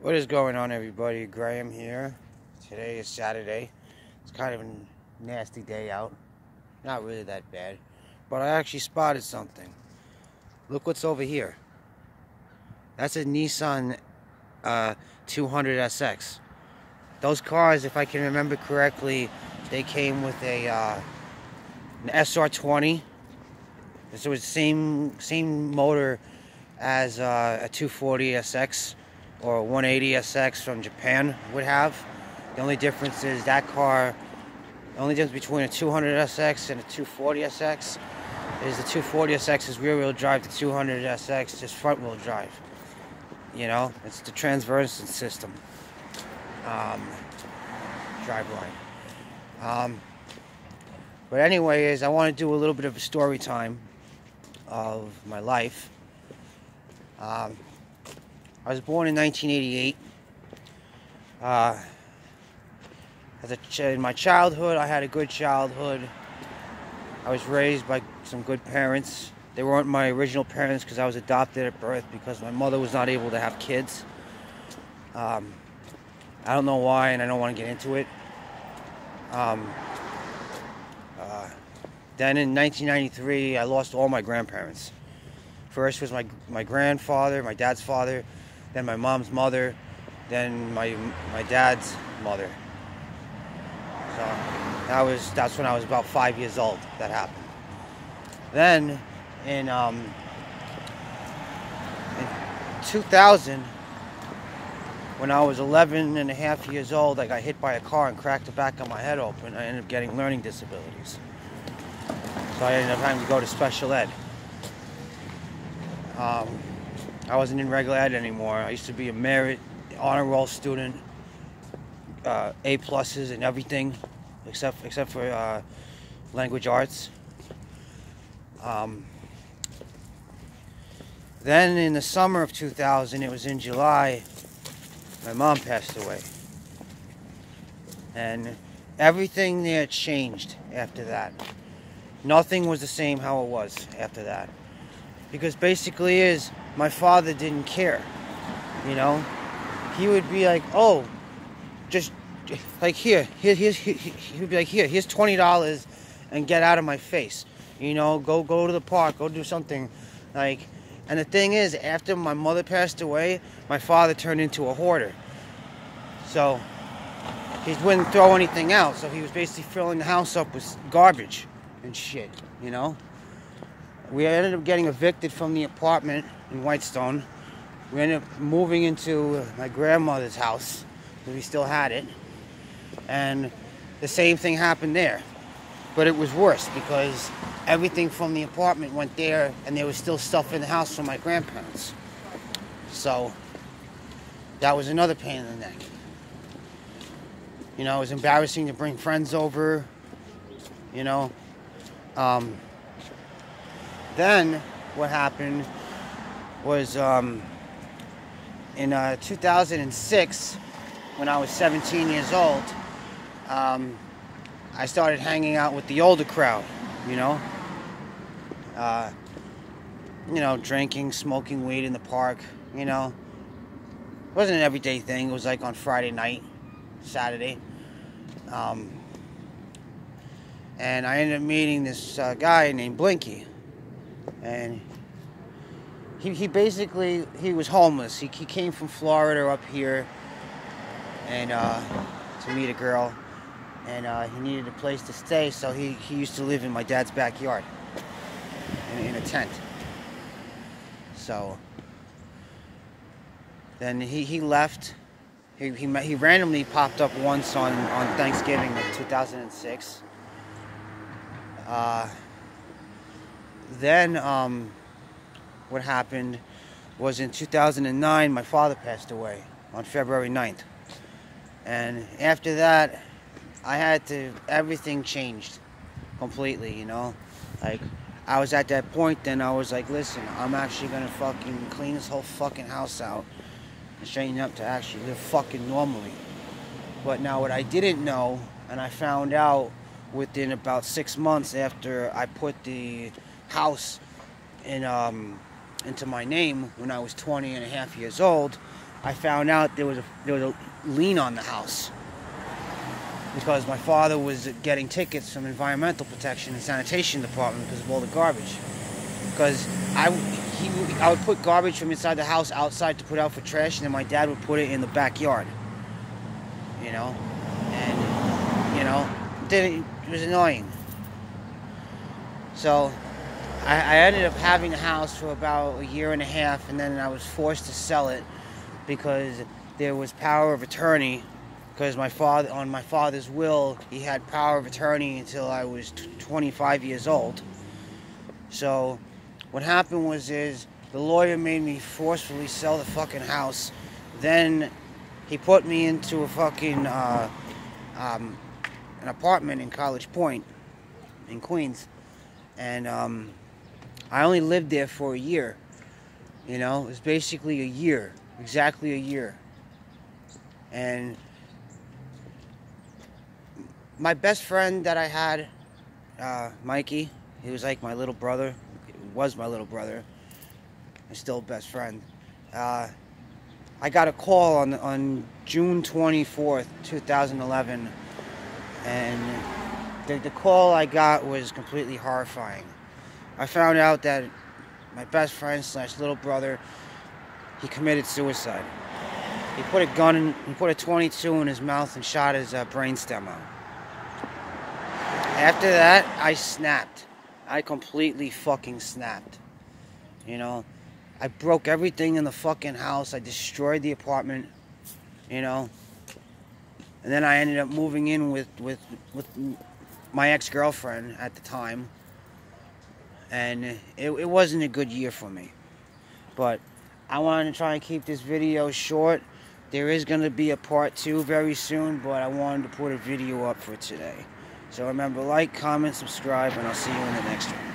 What is going on, everybody? Graham here. Today is Saturday. It's kind of a nasty day out. Not really that bad. But I actually spotted something. Look what's over here. That's a Nissan 200SX. Those cars, if I can remember correctly, they came with an SR20. This was the same motor as a 240SX. Or 180SX from Japan would have. The only difference is the only difference between a 200SX and a 240SX is the 240SX is rear wheel drive, the 200SX is front wheel drive. You know, it's the transverse system. Driveline. But anyways, I want to do a little bit of a story time of my life. I was born in 1988. In my childhood, I had a good childhood. I was raised by some good parents. They weren't my original parents because I was adopted at birth because my mother was not able to have kids. I don't know why, and I don't want to get into it. Then in 1993, I lost all my grandparents. First was my grandfather, my dad's father, then my mom's mother, then my dad's mother. So that's when I was about 5 years old that happened. Then in 2000, when I was 11 and a half years old, I got hit by a car and cracked the back of my head open. I ended up getting learning disabilities. So I ended up having to go to special ed. I wasn't in regular ed anymore. I used to be a merit honor roll student, A pluses and everything, except for language arts. Then in the summer of 2000, it was in July, my mom passed away, and everything there changed after that. Nothing was the same how it was after that. Because basically my father didn't care, you know? He would be like, oh, just like he'd be like, here's $20 and get out of my face. You know, go to the park, go do something. Like, and the thing is, after my mother passed away, my father turned into a hoarder. So he wouldn't throw anything out, so he was basically filling the house up with garbage and shit, you know? We ended up getting evicted from the apartment in Whitestone. We ended up moving into my grandmother's house, because we still had it. And the same thing happened there. But it was worse, because everything from the apartment went there, and there was still stuff in the house from my grandparents. So, that was another pain in the neck. You know, it was embarrassing to bring friends over, you know. Then, what happened was, in 2006, when I was 17 years old, I started hanging out with the older crowd, you know? Drinking, smoking weed in the park, you know? It wasn't an everyday thing. It was like on Friday night, Saturday. And I ended up meeting this guy named Blinky. And he basically was homeless. He came from Florida up here and to meet a girl, and he needed a place to stay, so he used to live in my dad's backyard in a tent. So then he left. He randomly popped up once on Thanksgiving of 2006. Then what happened was in 2009, my father passed away on February 9th. And after that, everything changed completely, you know? Like, I was at that point, then I was like, listen, I'm actually gonna fucking clean this whole fucking house out and straighten up to actually live fucking normally. But now what I didn't know, and I found out within about 6 months after I put the house into my name when I was 20 and a half years old, I found out there was a lien on the house because my father was getting tickets from Environmental Protection and Sanitation Department because of all the garbage. Because I would put garbage from inside the house outside to put out for trash, and then my dad would put it in the backyard. You know, and you know, it was annoying. So I ended up having the house for about a year and a half, and then I was forced to sell it because there was power of attorney. Because on my father's will, he had power of attorney until I was 25 years old. So what happened was the lawyer made me forcefully sell the fucking house. Then he put me into a fucking an apartment in College Point in Queens, and I only lived there for a year. You know, it was basically a year, exactly a year. And my best friend that I had, Mikey, he was like my little brother. He was my little brother. I'm still best friend. I got a call on June 24th, 2011, and the call I got was completely horrifying. I found out that my best friend / little brother, he committed suicide. He put a 22 in his mouth and shot his brainstem out. After that, I snapped. I completely fucking snapped. You know, I broke everything in the fucking house. I destroyed the apartment, you know. And then I ended up moving in with my ex-girlfriend at the time. And it wasn't a good year for me. But I wanted to try and keep this video short. There is going to be a part 2 very soon, but I wanted to put a video up for today. So remember, like, comment, subscribe, and I'll see you in the next one.